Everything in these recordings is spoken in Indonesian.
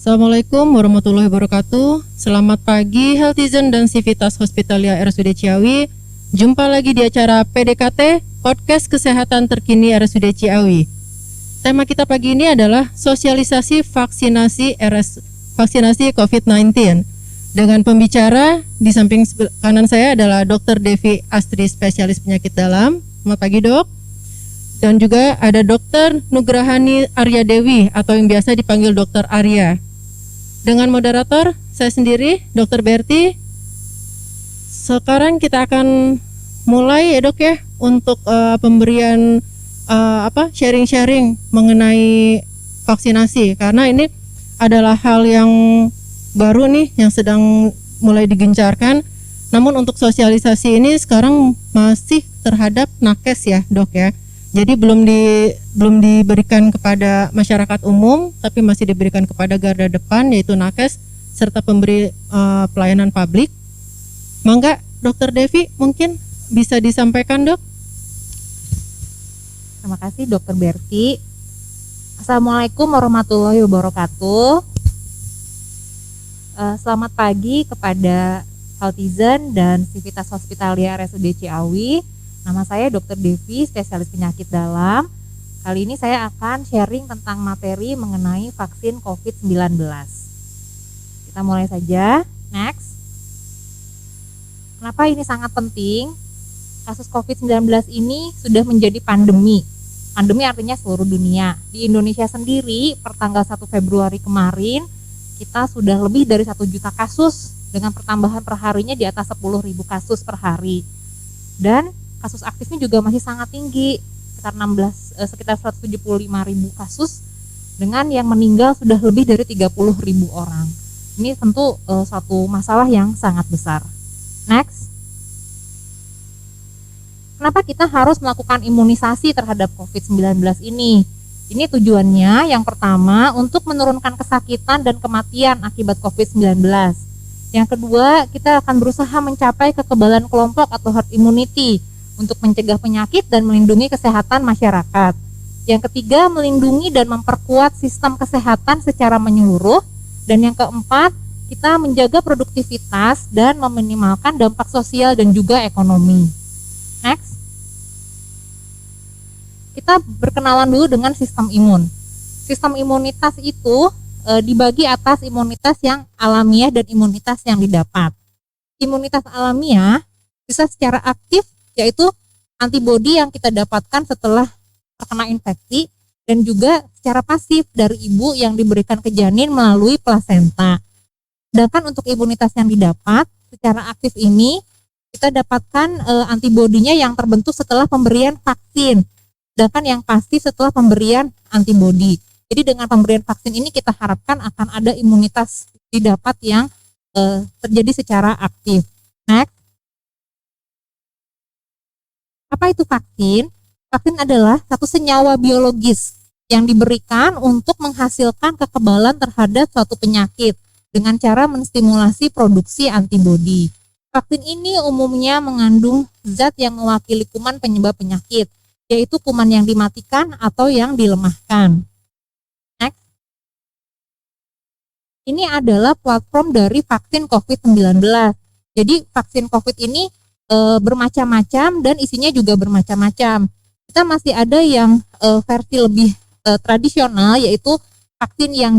Assalamualaikum warahmatullahi wabarakatuh. Selamat pagi Healthizen dan Civitas Hospitalia RSUD Ciawi. Jumpa lagi di acara PDKT, Podcast Kesehatan Terkini RSUD Ciawi. Tema kita pagi ini adalah sosialisasi vaksinasi COVID-19. Dengan pembicara di samping kanan saya adalah Dr. Devi Astri, spesialis penyakit dalam. Selamat pagi, Dok. Dan juga ada Dr. Nugrahani Arya Dewi atau yang biasa dipanggil Dr. Arya. Dengan moderator saya sendiri, Dr. Berti. Sekarang kita akan mulai ya Dok ya untuk pemberian sharing-sharing mengenai vaksinasi, karena ini adalah hal yang baru nih yang sedang mulai digencarkan. Namun untuk sosialisasi ini sekarang masih terhadap nakes ya Dok ya. Jadi belum diberikan kepada masyarakat umum, tapi masih diberikan kepada garda depan yaitu nakes serta pemberi pelayanan publik. Mangga Dr. Devi mungkin bisa disampaikan, Dok. Terima kasih Dr. Berti. Assalamualaikum warahmatullahi wabarakatuh. Selamat pagi kepada Healthizen dan Civitas Hospitalia RSUD Ciawi. Nama saya Dr. Devi, spesialis penyakit dalam. Kali ini saya akan sharing tentang materi mengenai vaksin COVID-19. Kita mulai saja. Next. Kenapa ini sangat penting? Kasus COVID-19 ini sudah menjadi pandemi. Pandemi artinya seluruh dunia. Di Indonesia sendiri, per tanggal 1 Februari kemarin, kita sudah lebih dari 1 juta kasus dengan pertambahan perharinya di atas 10.000 kasus per hari. Dan kasus aktifnya juga masih sangat tinggi, sekitar 175.000 kasus, dengan yang meninggal sudah lebih dari 30.000 orang. Ini tentu suatu masalah yang sangat besar. Next. Kenapa kita harus melakukan imunisasi terhadap COVID-19 ini? Ini tujuannya yang pertama untuk menurunkan kesakitan dan kematian akibat COVID-19. Yang kedua, kita akan berusaha mencapai kekebalan kelompok atau herd immunity untuk mencegah penyakit dan melindungi kesehatan masyarakat. Yang ketiga, melindungi dan memperkuat sistem kesehatan secara menyeluruh. Dan yang keempat, kita menjaga produktivitas dan meminimalkan dampak sosial dan juga ekonomi. Next. Kita berkenalan dulu dengan sistem imun. Sistem imunitas itu dibagi atas imunitas yang alamiah dan imunitas yang didapat. Imunitas alamiah bisa secara aktif, yaitu antibodi yang kita dapatkan setelah terkena infeksi, dan juga secara pasif dari ibu yang diberikan ke janin melalui plasenta. Sedangkan untuk imunitas yang didapat secara aktif ini, kita dapatkan antibodinya yang terbentuk setelah pemberian vaksin, sedangkan yang pasif setelah pemberian antibodi. Jadi dengan pemberian vaksin ini kita harapkan akan ada imunitas didapat yang terjadi secara aktif. Next. Apa itu vaksin? Vaksin adalah satu senyawa biologis yang diberikan untuk menghasilkan kekebalan terhadap suatu penyakit dengan cara menstimulasi produksi antibodi. Vaksin ini umumnya mengandung zat yang mewakili kuman penyebab penyakit, yaitu kuman yang dimatikan atau yang dilemahkan. Next. Ini adalah platform dari vaksin COVID-19. Jadi vaksin COVID ini bermacam-macam dan isinya juga bermacam-macam. Kita masih ada yang versi lebih tradisional, yaitu vaksin yang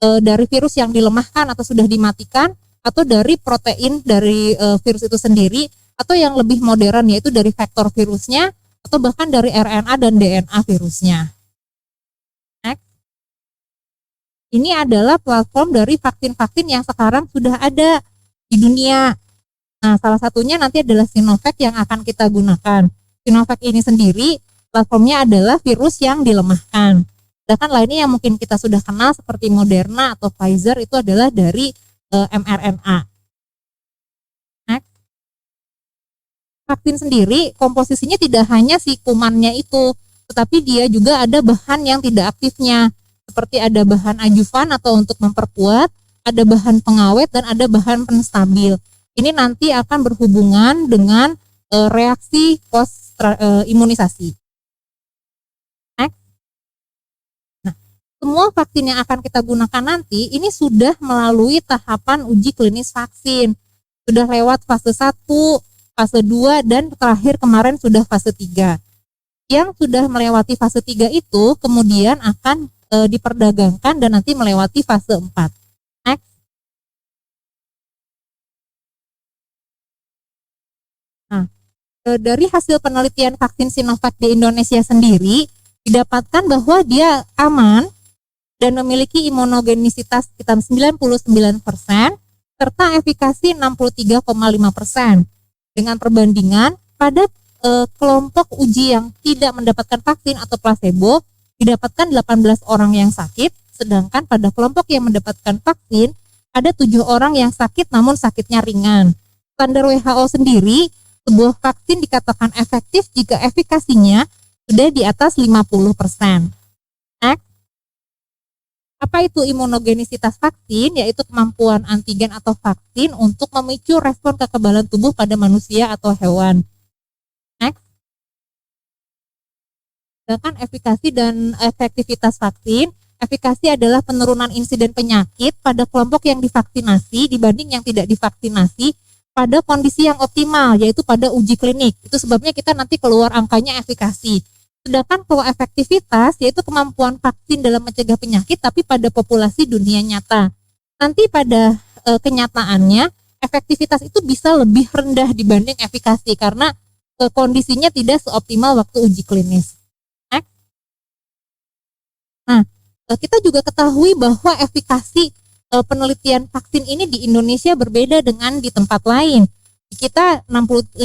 dari virus yang dilemahkan atau sudah dimatikan, atau dari protein dari virus itu sendiri, atau yang lebih modern yaitu dari vektor virusnya, atau bahkan dari RNA dan DNA virusnya. Next. Ini adalah platform dari vaksin-vaksin yang sekarang sudah ada di dunia. Nah, salah satunya nanti adalah Sinovac yang akan kita gunakan. Sinovac ini sendiri platformnya adalah virus yang dilemahkan. Sedangkan lainnya yang mungkin kita sudah kenal seperti Moderna atau Pfizer itu adalah dari mRNA. Next. Vaksin sendiri komposisinya tidak hanya si kumannya itu, tetapi dia juga ada bahan yang tidak aktifnya. Seperti ada bahan adjuvan atau untuk memperkuat, ada bahan pengawet, dan ada bahan penstabil. Ini nanti akan berhubungan dengan reaksi post imunisasi. Next. Nah, semua vaksin yang akan kita gunakan nanti ini sudah melalui tahapan uji klinis vaksin. Sudah lewat fase 1, fase 2, dan terakhir kemarin sudah fase 3. Yang sudah melewati fase 3 itu kemudian akan diperdagangkan dan nanti melewati fase 4. Next. Nah, dari hasil penelitian vaksin Sinovac di Indonesia sendiri didapatkan bahwa dia aman dan memiliki imunogenisitas sekitar 99% serta efikasi 63,5%. Dengan perbandingan pada kelompok uji yang tidak mendapatkan vaksin atau placebo didapatkan 18 orang yang sakit, sedangkan pada kelompok yang mendapatkan vaksin ada 7 orang yang sakit namun sakitnya ringan. Standar WHO sendiri, sebuah vaksin dikatakan efektif jika efikasinya sudah di atas 50%. Next. Apa itu imunogenisitas vaksin? Yaitu kemampuan antigen atau vaksin untuk memicu respon kekebalan tubuh pada manusia atau hewan. Next. Sedangkan efikasi dan efektivitas vaksin, efikasi adalah penurunan insiden penyakit pada kelompok yang divaksinasi dibanding yang tidak divaksinasi pada kondisi yang optimal, yaitu pada uji klinik. Itu sebabnya kita nanti keluar angkanya efikasi. Sedangkan kalau efektivitas yaitu kemampuan vaksin dalam mencegah penyakit tapi pada populasi dunia nyata. Nanti pada kenyataannya efektivitas itu bisa lebih rendah dibanding efikasi karena kondisinya tidak seoptimal waktu uji klinis. Next. Nah, kita juga ketahui bahwa efikasi penelitian vaksin ini di Indonesia berbeda dengan di tempat lain. Di kita 65,3%,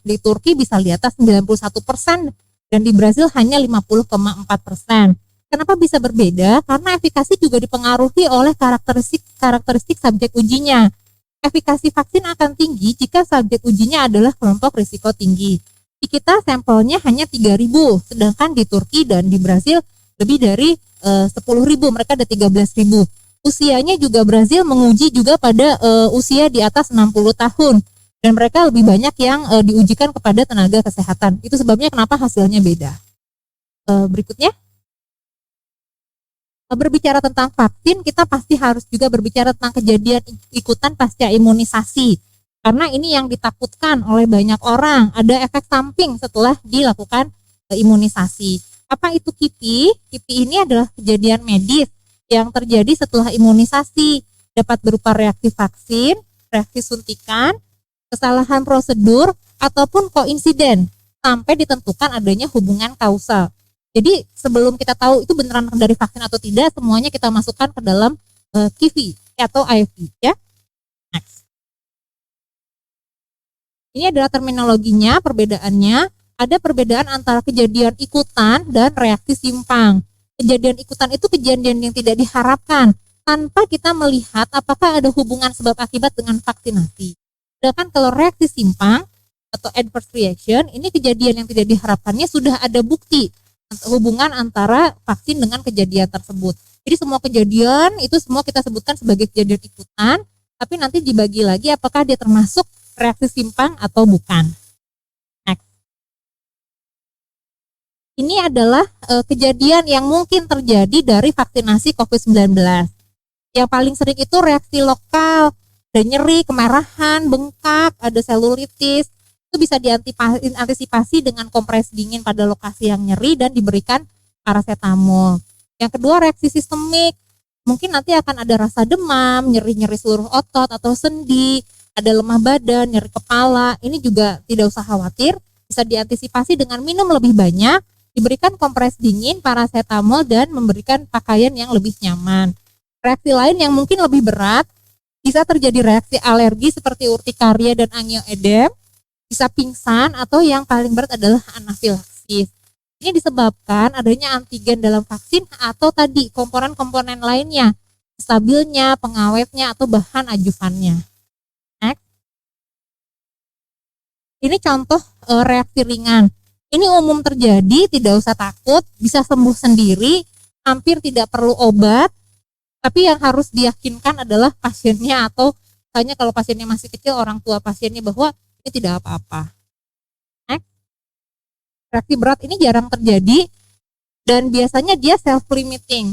di Turki bisa di atas 91%, dan di Brasil hanya 50,4%. Kenapa bisa berbeda? Karena efikasi juga dipengaruhi oleh karakteristik subjek ujinya. Efikasi vaksin akan tinggi jika subjek ujinya adalah kelompok risiko tinggi. Di kita sampelnya hanya 3.000, sedangkan di Turki dan di Brasil lebih dari 10.000, mereka ada 13.000. Usianya juga Brasil menguji juga pada usia di atas 60 tahun dan mereka lebih banyak yang diujikan kepada tenaga kesehatan. Itu sebabnya kenapa hasilnya beda. Berikutnya, berbicara tentang vaksin, kita pasti harus juga berbicara tentang kejadian ikutan pasca imunisasi karena ini yang ditakutkan oleh banyak orang, ada efek samping setelah dilakukan imunisasi. Apa itu KIPI? KIPI ini adalah kejadian medis yang terjadi setelah imunisasi, dapat berupa reaksi vaksin, reaksi suntikan, kesalahan prosedur, ataupun koinsiden sampai ditentukan adanya hubungan kausal. Jadi sebelum kita tahu itu beneran dari vaksin atau tidak, semuanya kita masukkan ke dalam KIPI atau AFI ya. Next. Ini adalah terminologinya, perbedaannya. Ada perbedaan antara kejadian ikutan dan reaksi simpang. Kejadian ikutan itu kejadian yang tidak diharapkan tanpa kita melihat apakah ada hubungan sebab akibat dengan vaksinasi. Sedangkan kalau reaksi simpang atau adverse reaction, ini kejadian yang tidak diharapkannya sudah ada bukti hubungan antara vaksin dengan kejadian tersebut. Jadi semua kejadian itu semua kita sebutkan sebagai kejadian ikutan, tapi nanti dibagi lagi apakah dia termasuk reaksi simpang atau bukan. Ini adalah kejadian yang mungkin terjadi dari vaksinasi COVID-19. Yang paling sering itu reaksi lokal, ada nyeri, kemerahan, bengkak, ada selulitis. Itu bisa diantisipasi dengan kompres dingin pada lokasi yang nyeri dan diberikan paracetamol. Yang kedua reaksi sistemik, mungkin nanti akan ada rasa demam, nyeri-nyeri seluruh otot atau sendi, ada lemah badan, nyeri kepala. Ini juga tidak usah khawatir, bisa diantisipasi dengan minum lebih banyak, diberikan kompres dingin, paracetamol, dan memberikan pakaian yang lebih nyaman. Reaksi lain yang mungkin lebih berat, bisa terjadi reaksi alergi seperti urtikaria dan angioedem, bisa pingsan, atau yang paling berat adalah anafilaksis. Ini disebabkan adanya antigen dalam vaksin atau tadi komponen-komponen lainnya, stabilnya, pengawetnya, atau bahan ajuvannya. Next. Ini contoh reaksi ringan. Ini umum terjadi, tidak usah takut, bisa sembuh sendiri, hampir tidak perlu obat, tapi yang harus diyakinkan adalah pasiennya atau misalnya kalau pasiennya masih kecil, orang tua pasiennya bahwa ini tidak apa-apa. Next. Reaksi berat ini jarang terjadi, dan biasanya dia self-limiting.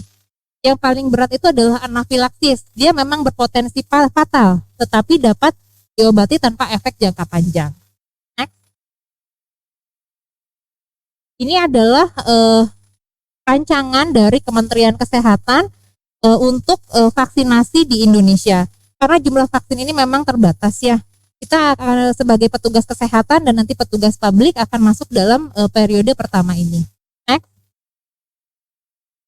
Yang paling berat itu adalah anafilaksis. Dia memang berpotensi fatal, tetapi dapat diobati tanpa efek jangka panjang. Next. Ini adalah rancangan dari Kementerian Kesehatan untuk vaksinasi di Indonesia. Karena jumlah vaksin ini memang terbatas ya. Kita sebagai petugas kesehatan dan nanti petugas publik akan masuk dalam periode pertama ini. Next.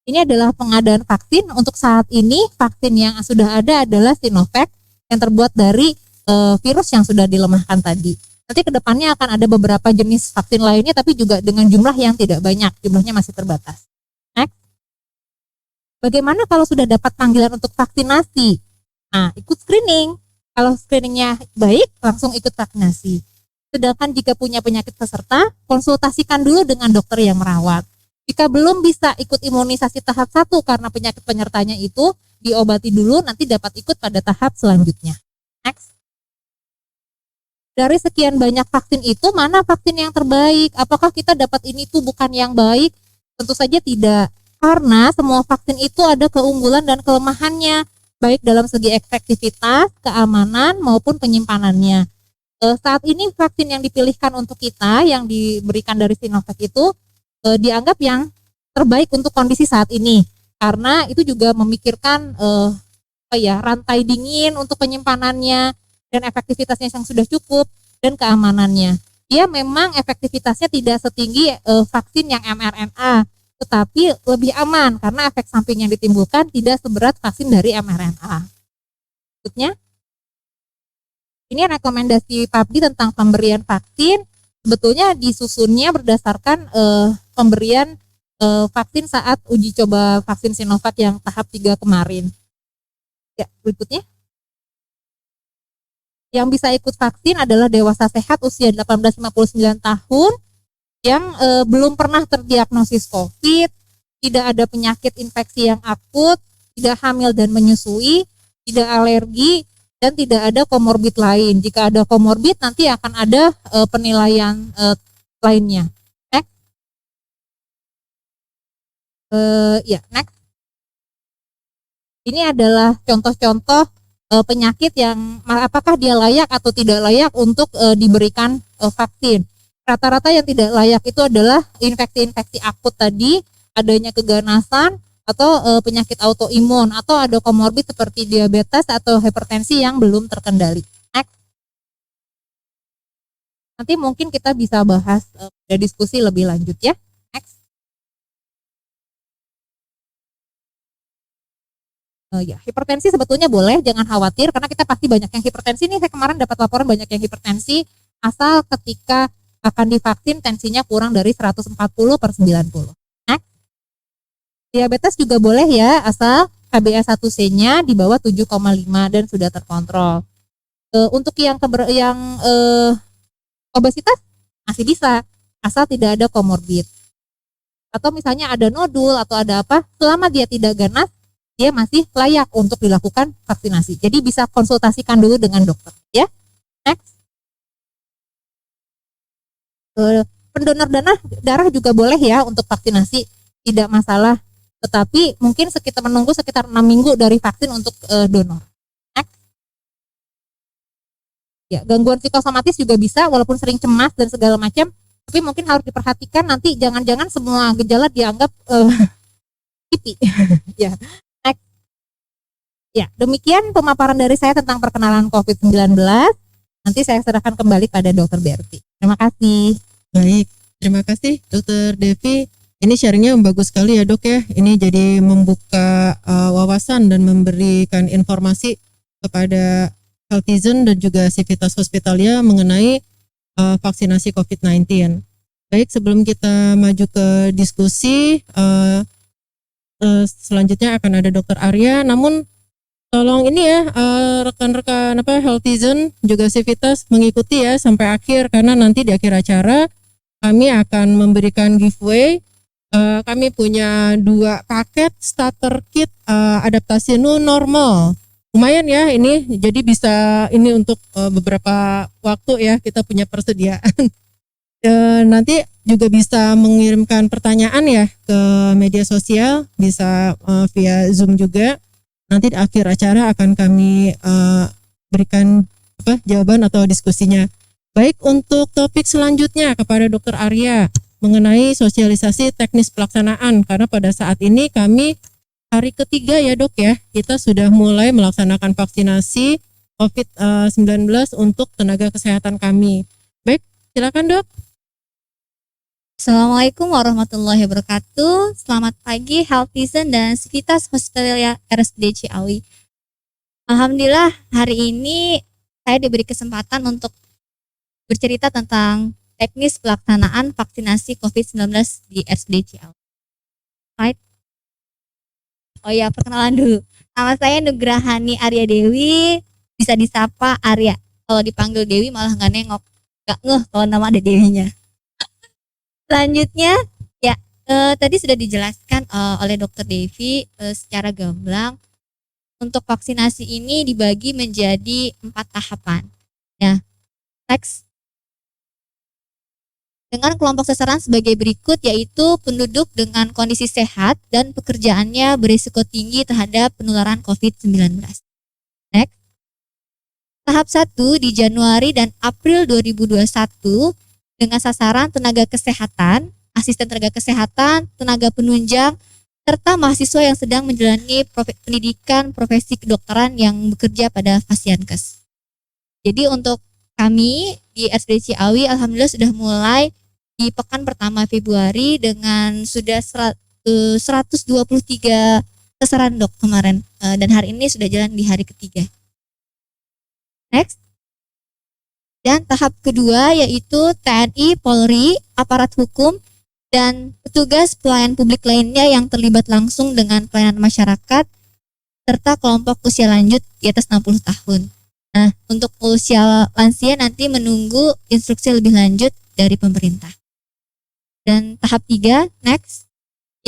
Ini adalah pengadaan vaksin. Untuk saat ini vaksin yang sudah ada adalah Sinovac yang terbuat dari virus yang sudah dilemahkan tadi. Nanti kedepannya akan ada beberapa jenis vaksin lainnya tapi juga dengan jumlah yang tidak banyak, jumlahnya masih terbatas. Next. Bagaimana kalau sudah dapat panggilan untuk vaksinasi? Nah, ikut screening. Kalau screeningnya baik, langsung ikut vaksinasi. Sedangkan jika punya penyakit peserta, konsultasikan dulu dengan dokter yang merawat. Jika belum bisa ikut imunisasi tahap 1 karena penyakit penyertanya itu, diobati dulu, nanti dapat ikut pada tahap selanjutnya. Next. Dari sekian banyak vaksin itu, mana vaksin yang terbaik? Apakah kita dapat ini tuh bukan yang baik? Tentu saja tidak. Karena semua vaksin itu ada keunggulan dan kelemahannya, baik dalam segi efektivitas, keamanan, maupun penyimpanannya. Saat ini vaksin yang dipilihkan untuk kita, yang diberikan dari Sinovac itu, dianggap yang terbaik untuk kondisi saat ini karena itu juga memikirkan rantai dingin untuk penyimpanannya dan efektivitasnya yang sudah cukup dan keamanannya. Dia memang efektivitasnya tidak setinggi vaksin yang mRNA, tetapi lebih aman karena efek samping yang ditimbulkan tidak seberat vaksin dari mRNA. Berikutnya, ini rekomendasi PABDI tentang pemberian vaksin. Sebetulnya disusunnya berdasarkan pemberian vaksin saat uji coba vaksin Sinovac yang tahap 3 kemarin. Ya, berikutnya. Yang bisa ikut vaksin adalah dewasa sehat usia 18-59 tahun yang belum pernah terdiagnosis COVID, tidak ada penyakit infeksi yang akut, tidak hamil dan menyusui, tidak alergi, dan tidak ada komorbid lain. Jika ada komorbid nanti akan ada penilaian lainnya. Next. Next. Ini adalah contoh-contoh penyakit yang apakah dia layak atau tidak layak untuk diberikan vaksin. Rata-rata yang tidak layak itu adalah infeksi-infeksi akut tadi, adanya keganasan, atau penyakit autoimun, atau ada komorbid seperti diabetes atau hipertensi yang belum terkendali. Next. Nanti mungkin kita bisa bahas diskusi lebih lanjut ya. Next. Hipertensi sebetulnya boleh, jangan khawatir karena kita pasti banyak yang hipertensi nih. Saya kemarin dapat laporan banyak yang hipertensi asal ketika akan divaksin tensinya kurang dari 140/90. Diabetes juga boleh ya, asal HbA1c-nya di bawah 7,5 dan sudah terkontrol. Untuk yang obesitas masih bisa, asal tidak ada komorbid. Atau misalnya ada nodul atau ada apa, selama dia tidak ganas, dia masih layak untuk dilakukan vaksinasi. Jadi bisa konsultasikan dulu dengan dokter. Ya, next. Pendonor darah juga boleh ya untuk vaksinasi, tidak masalah. Tetapi mungkin menunggu sekitar 6 minggu dari vaksin untuk donor. Next. Ya, gangguan psikosomatis juga bisa, walaupun sering cemas dan segala macam, tapi mungkin harus diperhatikan nanti jangan-jangan semua gejala dianggap kipi. Ya. Next. Ya, demikian pemaparan dari saya tentang perkenalan COVID-19. Nanti saya serahkan kembali pada Dr. Berti. Terima kasih. Baik, terima kasih Dr. Devi. Ini sharingnya bagus sekali ya dok ya. Ini jadi membuka wawasan dan memberikan informasi kepada healthizen dan juga Civitas Hospitalia mengenai vaksinasi COVID-19. Baik, sebelum kita maju ke diskusi, selanjutnya akan ada Dr. Arya. Namun tolong ini ya rekan-rekan healthizen juga Civitas mengikuti ya sampai akhir, karena nanti di akhir acara kami akan memberikan giveaway. Kami punya 2 paket starter kit adaptasi new normal. Lumayan ya ini, jadi bisa ini untuk beberapa waktu ya kita punya persediaan. Nanti juga bisa mengirimkan pertanyaan ya ke media sosial, bisa via Zoom juga. Nanti di akhir acara akan kami berikan jawaban atau diskusinya. Baik, untuk topik selanjutnya kepada Dr. Arya mengenai sosialisasi teknis pelaksanaan, karena pada saat ini kami hari ketiga ya Dok ya, kita sudah mulai melaksanakan vaksinasi COVID-19 untuk tenaga kesehatan kami. Baik, silakan Dok. Assalamualaikum warahmatullahi wabarakatuh. Selamat pagi Healthizen dan Civitas Hospitalia RSUD Ciawi. Alhamdulillah hari ini saya diberi kesempatan untuk bercerita tentang teknis pelaksanaan vaksinasi COVID-19 di RSUD Ciawi. Right? Oh ya, perkenalan dulu. Nama saya Nugrahani Arya Dewi, bisa disapa Arya. Kalau dipanggil Dewi malah nggak nengok, nggak ngeh kalau nama ada Dewinya. Selanjutnya ya tadi sudah dijelaskan oleh Dr. Devi secara gamblang. Untuk vaksinasi ini dibagi menjadi 4 tahapan. Ya, next. Dengan kelompok sasaran sebagai berikut, yaitu penduduk dengan kondisi sehat dan pekerjaannya berisiko tinggi terhadap penularan COVID-19. Next. Tahap 1 di Januari dan April 2021 dengan sasaran tenaga kesehatan, asisten tenaga kesehatan, tenaga penunjang, serta mahasiswa yang sedang menjalani pendidikan profesi kedokteran yang bekerja pada Fasiankes. Jadi untuk kami di RSUD Ciawi alhamdulillah sudah mulai di pekan pertama Februari dengan sudah 123 sasaran dok kemarin, dan hari ini sudah jalan di hari ketiga. Next. Dan tahap kedua yaitu TNI, Polri, aparat hukum, dan petugas pelayan publik lainnya yang terlibat langsung dengan pelayanan masyarakat, serta kelompok usia lanjut di atas 60 tahun. Nah, untuk usia lansia nanti menunggu instruksi lebih lanjut dari pemerintah. Dan tahap 3, next,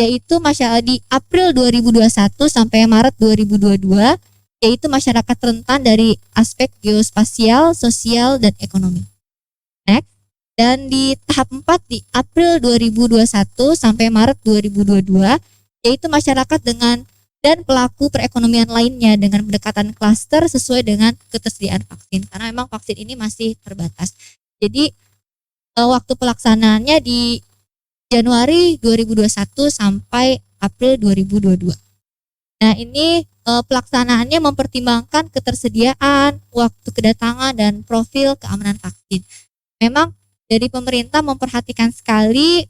yaitu masyarakat di April 2021 sampai Maret 2022, yaitu masyarakat rentan dari aspek geospasial, sosial, dan ekonomi. Next. Dan di tahap 4 di April 2021 sampai Maret 2022, yaitu masyarakat dengan dan pelaku perekonomian lainnya dengan pendekatan klaster sesuai dengan ketersediaan vaksin. Karena memang vaksin ini masih terbatas. Jadi waktu pelaksanaannya di Januari 2021 sampai April 2022. Nah ini pelaksanaannya mempertimbangkan ketersediaan, waktu kedatangan, dan profil keamanan vaksin. Memang dari pemerintah memperhatikan sekali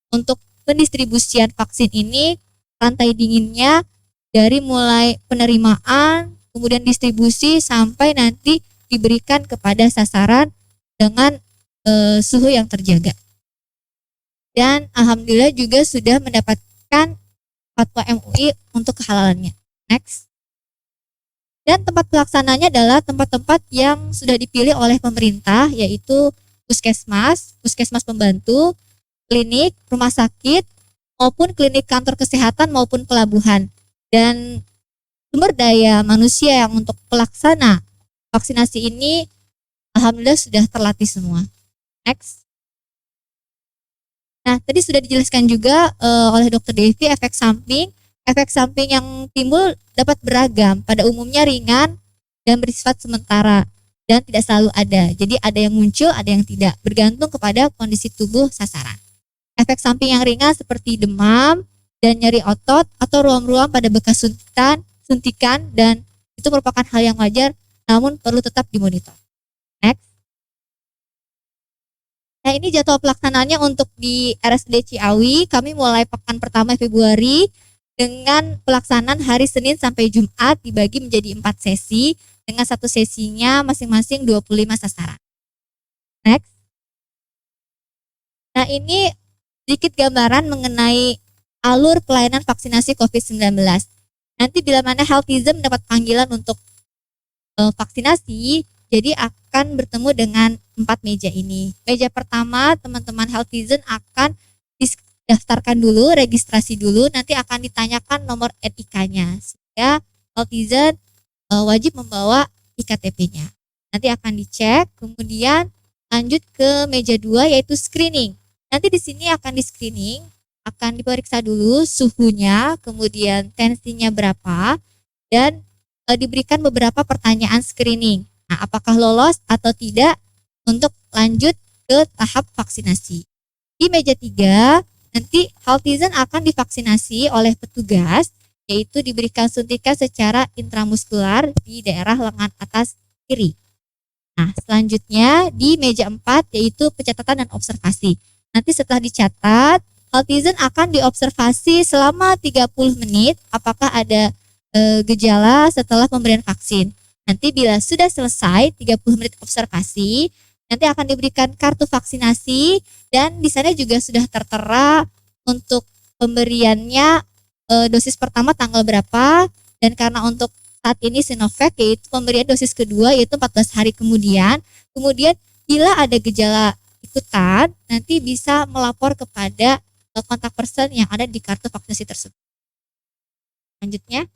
untuk pendistribusian vaksin ini, rantai dinginnya dari mulai penerimaan, kemudian distribusi sampai nanti diberikan kepada sasaran dengan suhu yang terjaga. Dan alhamdulillah juga sudah mendapatkan fatwa MUI untuk kehalalannya. Next. Dan tempat pelaksananya adalah tempat-tempat yang sudah dipilih oleh pemerintah, yaitu puskesmas, puskesmas pembantu, klinik, rumah sakit, maupun klinik kantor kesehatan maupun pelabuhan. Dan sumber daya manusia yang untuk pelaksana vaksinasi ini alhamdulillah sudah terlatih semua. Next. Nah, tadi sudah dijelaskan juga oleh Dr. Devi efek samping. Efek samping yang timbul dapat beragam, pada umumnya ringan dan bersifat sementara dan tidak selalu ada. Jadi ada yang muncul, ada yang tidak, bergantung kepada kondisi tubuh sasaran. Efek samping yang ringan seperti demam dan nyeri otot atau ruam-ruam pada bekas suntikan, dan itu merupakan hal yang wajar namun perlu tetap dimonitor. Next. Nah ini jadwal pelaksanaannya untuk di RSUD Ciawi, kami mulai pekan pertama Februari dengan pelaksanaan hari Senin sampai Jumat dibagi menjadi 4 sesi dengan satu sesinya masing-masing 25 sasaran. Next. Nah ini sedikit gambaran mengenai alur pelayanan vaksinasi COVID-19. Nanti bila mana Healthizen mendapat panggilan untuk vaksinasi, jadi akan bertemu dengan 4 meja ini. Meja pertama teman-teman Healthizen akan daftarkan dulu, registrasi dulu, nanti akan ditanyakan nomor NIK-nya. Sehingga Healthizen wajib membawa IKTP-nya. Nanti akan dicek, kemudian lanjut ke meja 2 yaitu screening. Nanti di sini akan di screening, akan diperiksa dulu suhunya, kemudian tensinya berapa, dan diberikan beberapa pertanyaan screening. Nah, apakah lolos atau tidak untuk lanjut ke tahap vaksinasi. Di meja 3, nanti healthizen akan divaksinasi oleh petugas, yaitu diberikan suntikan secara intramuskular di daerah lengan atas kiri. Nah, selanjutnya di meja 4 yaitu pencatatan dan observasi. Nanti setelah dicatat, healthizen akan diobservasi selama 30 menit apakah ada gejala setelah pemberian vaksin. Nanti bila sudah selesai 30 menit observasi, nanti akan diberikan kartu vaksinasi dan di sana juga sudah tertera untuk pemberiannya dosis pertama tanggal berapa, dan karena untuk saat ini Sinovac yaitu pemberian dosis kedua yaitu 14 hari kemudian. Kemudian bila ada gejala ikutan nanti bisa melapor kepada kontak person yang ada di kartu vaksinasi tersebut. Selanjutnya,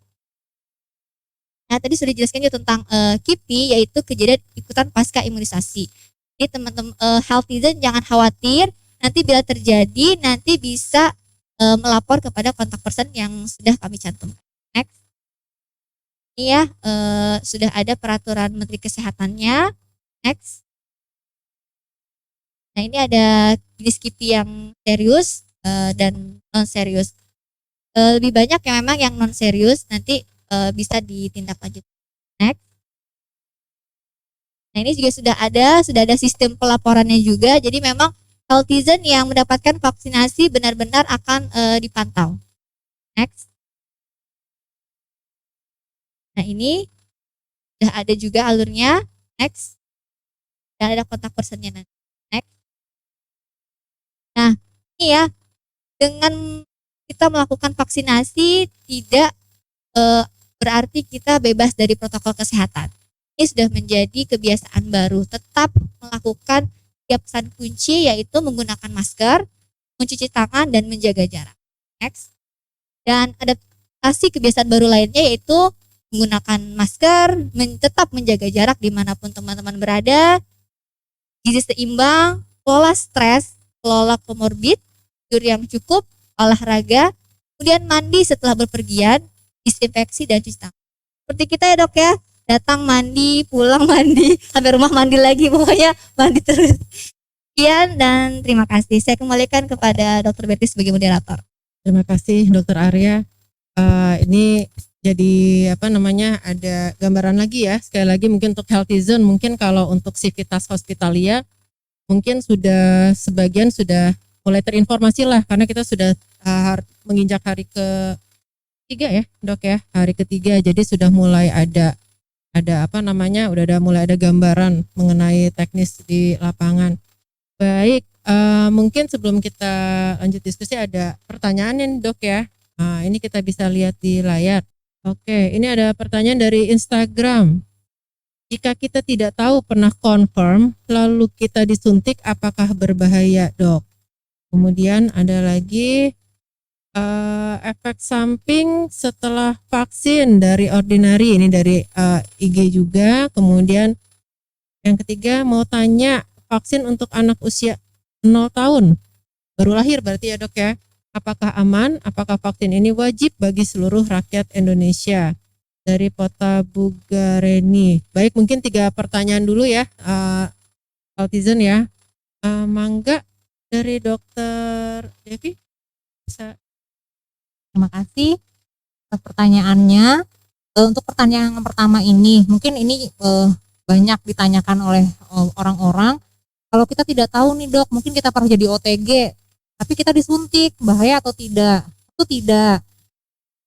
nah tadi sudah dijelaskan juga tentang KIPI yaitu kejadian ikutan pasca imunisasi. Jadi teman-teman healthizen jangan khawatir, nanti bila terjadi nanti bisa melapor kepada kontak person yang sudah kami cantumkan. Next. Ini ya sudah ada peraturan Menteri Kesehatannya. Next. Nah ini ada jenis KIPI yang serius dan non serius. Lebih banyak yang memang yang non serius nanti bisa ditindaklanjuti. Next. Nah ini juga sudah ada sistem pelaporannya juga. Jadi memang healthizen yang mendapatkan vaksinasi benar-benar akan dipantau. Next. Nah ini sudah ada juga alurnya. Next. Dan ada kontak personnya nanti. Next. Nah ini ya, dengan kita melakukan vaksinasi tidak berarti kita bebas dari protokol kesehatan. Ini sudah menjadi kebiasaan baru. Tetap melakukan 3 pesan kunci yaitu menggunakan masker, mencuci tangan, dan menjaga jarak. Next. Dan adaptasi kebiasaan baru lainnya yaitu menggunakan masker, tetap menjaga jarak dimanapun teman-teman berada, gizi seimbang, kelola stres, kelola komorbid, tidur yang cukup, olahraga, kemudian mandi setelah berpergian, disinfeksi, dan cuci tangan. Seperti kita ya dok ya, datang mandi, pulang mandi, sampai rumah mandi lagi, pokoknya mandi terus. Sekian dan terima kasih. Saya kembalikan kepada Dr. Betty sebagai moderator. Terima kasih Dr. Arya. Ini jadi ada gambaran lagi ya, sekali lagi mungkin untuk healthizen, mungkin kalau untuk Civitas Hospitalia mungkin sudah sebagian sudah mulai terinformasi lah, karena kita sudah menginjak hari ke-3 ya dok ya, hari ke-3, jadi sudah mulai ada mulai ada gambaran mengenai teknis di lapangan. Baik, mungkin sebelum kita lanjut diskusi ada pertanyaan nih dok ya. Ini kita bisa lihat di layar. Oke, ini ada pertanyaan dari Instagram. Jika kita tidak tahu pernah confirm, lalu kita disuntik, apakah berbahaya, dok? Kemudian ada lagi efek samping setelah vaksin dari ordinary, ini dari IG juga. Kemudian yang ketiga mau tanya, vaksin untuk anak usia 0 tahun, baru lahir berarti ya dok ya. Apakah aman? Apakah vaksin ini wajib bagi seluruh rakyat Indonesia? Dari Kota Bugareni. Baik, mungkin 3 pertanyaan dulu ya, healthizen ya. Mangga dari Dokter Devi bisa. Terima kasih atas pertanyaannya. Untuk pertanyaan yang pertama ini, mungkin ini banyak ditanyakan oleh orang-orang. Kalau kita tidak tahu nih dok, mungkin kita pernah jadi OTG, tapi kita disuntik, bahaya atau tidak? Itu tidak.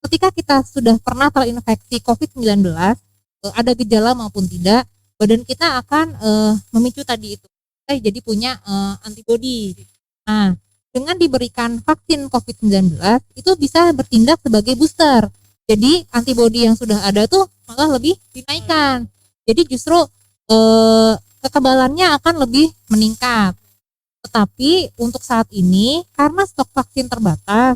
Ketika kita sudah pernah terinfeksi COVID-19, ada gejala maupun tidak, badan kita akan memicu tadi itu. Kita jadi punya antibodi. Nah, dengan diberikan vaksin COVID-19, itu bisa bertindak sebagai booster. Jadi antibodi yang sudah ada tuh malah lebih dinaikkan. Jadi justru kekebalannya akan lebih meningkat. Tetapi untuk saat ini karena stok vaksin terbatas,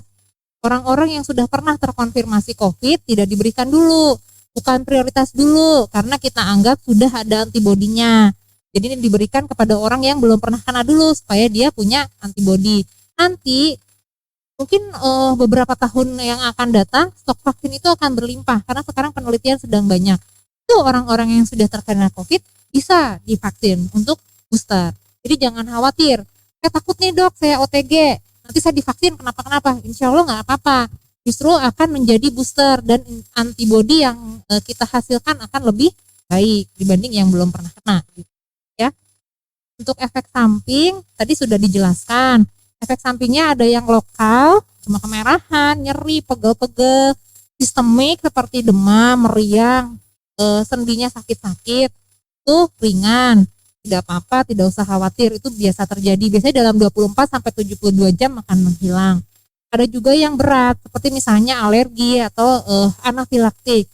orang-orang yang sudah pernah terkonfirmasi COVID tidak diberikan dulu, bukan prioritas dulu karena kita anggap sudah ada antibodinya. Jadi ini diberikan kepada orang yang belum pernah kena dulu supaya dia punya antibodi. Nanti mungkin beberapa tahun yang akan datang stok vaksin itu akan berlimpah karena sekarang penelitian sedang banyak. Itu orang-orang yang sudah terkena COVID bisa divaksin untuk booster. Jadi jangan khawatir. Saya takut nih dok, saya OTG, nanti saya divaksin kenapa-kenapa. Insya Allah nggak apa-apa. Justru akan menjadi booster dan antibodi yang kita hasilkan akan lebih baik dibanding yang belum pernah kena. Ya. Untuk efek samping tadi sudah dijelaskan. Efek sampingnya ada yang lokal, cuma kemerahan, nyeri, pegel-pegel, sistemik seperti demam, meriang, sendinya sakit-sakit, itu ringan, tidak apa-apa, tidak usah khawatir, itu biasa terjadi. Biasanya dalam 24 sampai 72 jam akan menghilang. Ada juga yang berat, seperti misalnya alergi atau anafilaktik.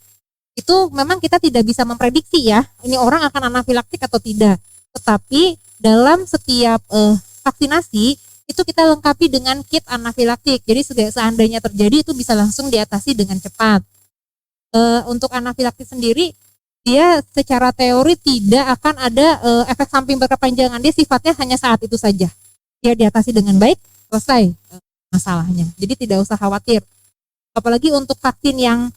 Itu memang kita tidak bisa memprediksi ya, ini orang akan anafilaktik atau tidak. Tetapi dalam setiap vaksinasi itu kita lengkapi dengan kit anafilaktik. Jadi seandainya terjadi itu bisa langsung diatasi dengan cepat. Untuk anafilaktik sendiri dia secara teori tidak akan ada efek samping berkepanjangan. Dia sifatnya hanya saat itu saja. Dia diatasi dengan baik, selesai masalahnya. Jadi tidak usah khawatir. Apalagi untuk vaksin yang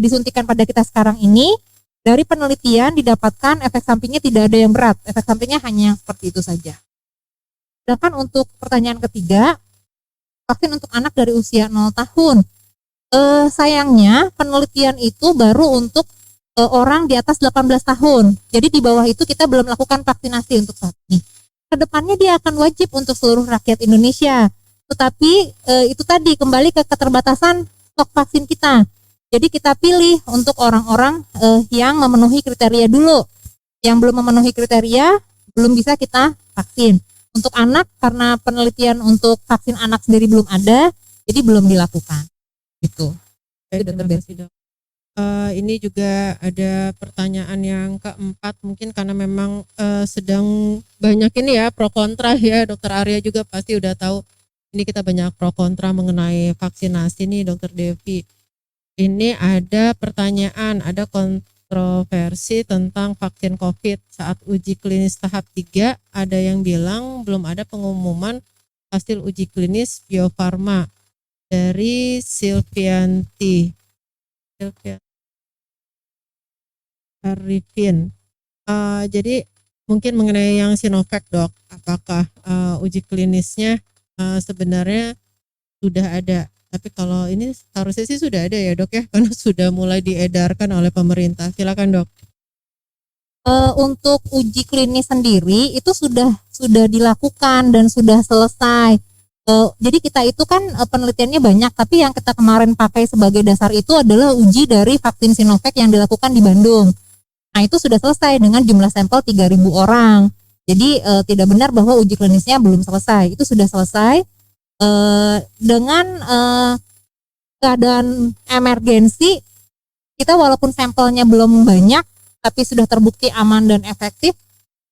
disuntikan pada kita sekarang ini, dari penelitian didapatkan efek sampingnya tidak ada yang berat. Efek sampingnya hanya seperti itu saja. Sedangkan untuk pertanyaan ketiga, vaksin untuk anak dari usia 0 tahun. Sayangnya penelitian itu baru untuk orang di atas 18 tahun. Jadi di bawah itu kita belum lakukan vaksinasi untuk saat ini. Kedepannya dia akan wajib untuk seluruh rakyat Indonesia. Tetapi itu tadi kembali ke keterbatasan stok vaksin kita. Jadi kita pilih untuk orang-orang yang memenuhi kriteria dulu. Yang belum memenuhi kriteria belum bisa kita vaksin. Untuk anak karena penelitian untuk vaksin anak sendiri belum ada, jadi belum dilakukan. Gitu. Terima kasih dok. Ini juga ada pertanyaan yang keempat, mungkin karena memang sedang banyak ini ya pro kontra ya, dokter Arya juga pasti udah tahu. Ini kita banyak pro kontra mengenai vaksinasi nih dokter Devi. Ini ada pertanyaan, ada kontroversi tentang vaksin COVID saat uji klinis tahap 3, ada yang bilang belum ada pengumuman hasil uji klinis Bio Farma dari Silvianti Arifin. Jadi mungkin mengenai yang Sinovac dok, apakah uji klinisnya sebenarnya sudah ada? Tapi kalau ini harusnya sih sudah ada ya dok ya, karena sudah mulai diedarkan oleh pemerintah. Silakan dok. Untuk uji klinis sendiri itu sudah dilakukan dan sudah selesai. Jadi kita itu kan penelitiannya banyak, tapi yang kita kemarin pakai sebagai dasar itu adalah uji dari vaksin Sinovac yang dilakukan di Bandung. Nah itu sudah selesai dengan jumlah sampel 3.000 orang. Jadi tidak benar bahwa uji klinisnya belum selesai. Itu sudah selesai. Dengan keadaan emergensi, kita walaupun sampelnya belum banyak, tapi sudah terbukti aman dan efektif.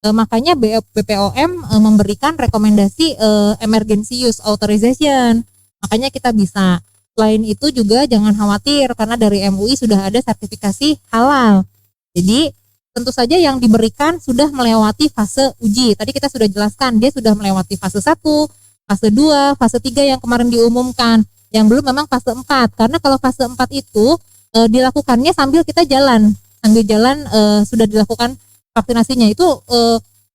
Makanya BPOM memberikan rekomendasi emergency use authorization. Makanya kita bisa. Selain itu juga jangan khawatir karena dari MUI sudah ada sertifikasi halal. Jadi tentu saja yang diberikan sudah melewati fase uji. Tadi kita sudah jelaskan dia sudah melewati fase 1, fase 2, fase 3 yang kemarin diumumkan. Yang belum memang fase 4. Karena kalau fase 4 itu dilakukannya sambil kita jalan. Sambil jalan sudah dilakukan vaksinasinya itu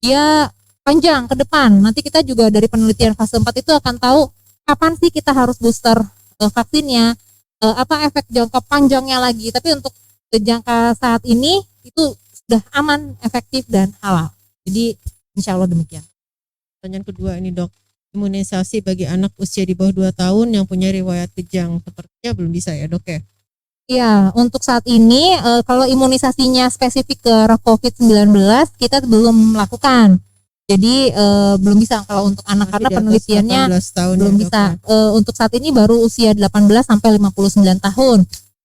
dia panjang ke depan. Nanti kita juga dari penelitian fase 4 itu akan tahu kapan sih kita harus booster vaksinnya, apa efek jangka panjangnya lagi. Tapi untuk jangka saat ini itu sudah aman, efektif dan halal. Jadi insya Allah demikian. Pertanyaan kedua ini dok, imunisasi bagi anak usia di bawah 2 tahun yang punya riwayat kejang sepertinya belum bisa ya dok ya? Ya, untuk saat ini kalau imunisasinya spesifik ke COVID-19 kita belum melakukan. Jadi belum bisa kalau untuk anak karena penelitiannya belum bisa. Untuk saat ini baru usia 18 sampai 59 tahun.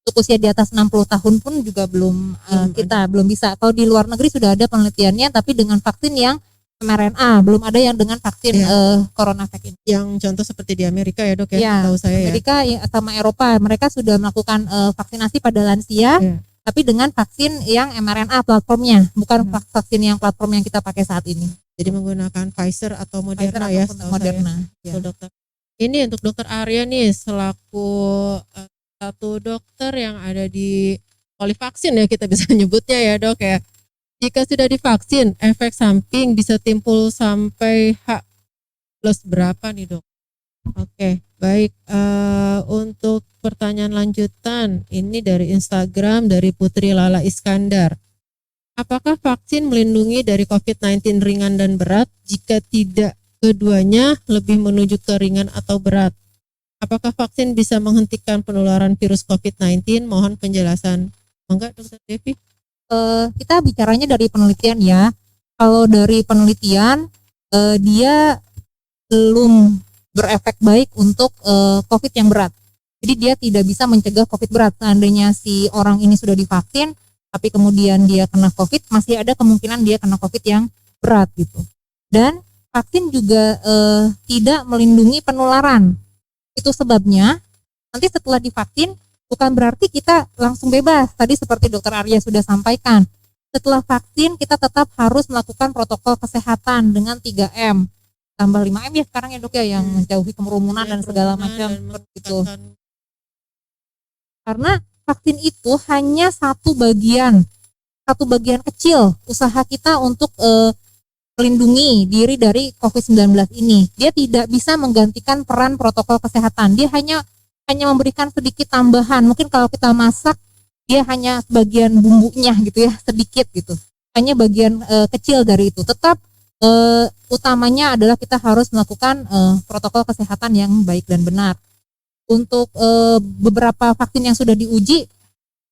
Untuk usia di atas 60 tahun pun juga belum belum bisa. Kalau di luar negeri sudah ada penelitiannya tapi dengan vaksin yang mRNA, belum ada yang dengan vaksin CoronaVac ini. Yang contoh seperti di Amerika ya dok ya, tahu saya Amerika sama Eropa, mereka sudah melakukan vaksinasi pada lansia tapi dengan vaksin yang mRNA platformnya, bukan vaksin yang platform yang kita pakai saat ini. Jadi menggunakan Pfizer atau Moderna Pfizer ya, ataupun setahu Moderna. saya. Ya. Betul, dokter. Ini untuk dokter Arya nih selaku satu dokter yang ada di polivaksin ya kita bisa nyebutnya ya dok ya. Jika sudah divaksin, efek samping bisa timbul sampai H plus berapa nih dok? Oke, baik. Untuk pertanyaan lanjutan, ini dari Instagram dari Putri Lala Iskandar. Apakah vaksin melindungi dari COVID-19 ringan dan berat? Jika tidak, keduanya lebih menuju ke ringan atau berat. Apakah vaksin bisa menghentikan penularan virus COVID-19? Mohon penjelasan. Enggak, Dokter Devi? Kita bicaranya dari penelitian ya. Kalau dari penelitian, dia belum berefek baik untuk COVID yang berat. Jadi dia tidak bisa mencegah COVID berat. Seandainya si orang ini sudah divaksin, tapi kemudian dia kena COVID, masih ada kemungkinan dia kena COVID yang berat gitu. Dan vaksin juga tidak melindungi penularan. Itu sebabnya nanti setelah divaksin bukan berarti kita langsung bebas. Tadi seperti Dokter Arya sudah sampaikan, setelah vaksin kita tetap harus melakukan protokol kesehatan dengan 3M. Tambah 5M ya sekarang ya dok ya, yang menjauhi kerumunan dan segala macam seperti itu. Karena vaksin itu hanya satu bagian kecil usaha kita untuk melindungi diri dari COVID-19 ini. Dia tidak bisa menggantikan peran protokol kesehatan. Dia hanya memberikan sedikit tambahan. Mungkin kalau kita masak, dia hanya bagian bumbunya gitu ya, sedikit gitu. Hanya bagian kecil dari itu. Tetap utamanya adalah kita harus melakukan protokol kesehatan yang baik dan benar. Untuk beberapa vaksin yang sudah diuji,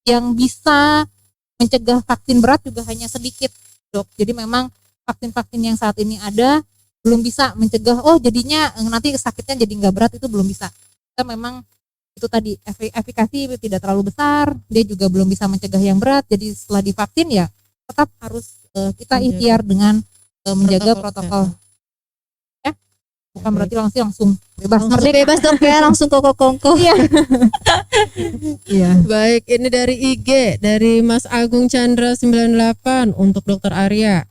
yang bisa mencegah vaksin berat juga hanya sedikit, dok. Jadi memang vaksin-vaksin yang saat ini ada belum bisa mencegah. Oh, jadinya nanti sakitnya jadi nggak berat, itu belum bisa. Kita memang itu tadi efikasi tidak terlalu besar. Dia juga belum bisa mencegah yang berat. Jadi setelah divaksin ya tetap harus kita ikhtiar dengan menjaga protokol. Ya, bukan berarti langsung bebas. Langsung bebas dok ya, langsung kongko. Iya. Iya. Baik, ini dari IG, dari Mas Agung Chandra 98 untuk Dokter Arya.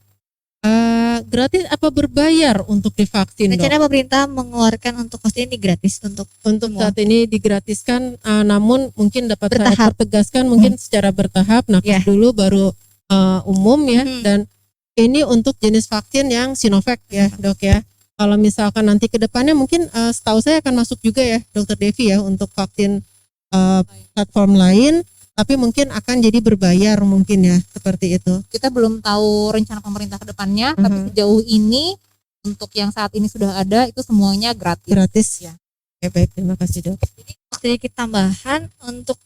Gratis apa berbayar untuk divaksin, dok? Rencana pemerintah mengeluarkan untuk vaksin ini gratis untuk semua. Saat ini digratiskan, namun mungkin dapat saya Bertahap. pertegaskan mungkin secara bertahap. Nakes dulu baru umum ya, dan ini untuk jenis vaksin yang Sinovac ya dok ya. Kalau misalkan nanti ke depannya mungkin setahu saya akan masuk juga ya Dokter Devi ya untuk vaksin platform lain, tapi mungkin akan jadi berbayar mungkin ya, seperti itu. Kita belum tahu rencana pemerintah ke depannya, tapi sejauh ini untuk yang saat ini sudah ada itu semuanya gratis. Gratis ya. Oke, baik, terima kasih dok. Jadi sedikit tambahan untuk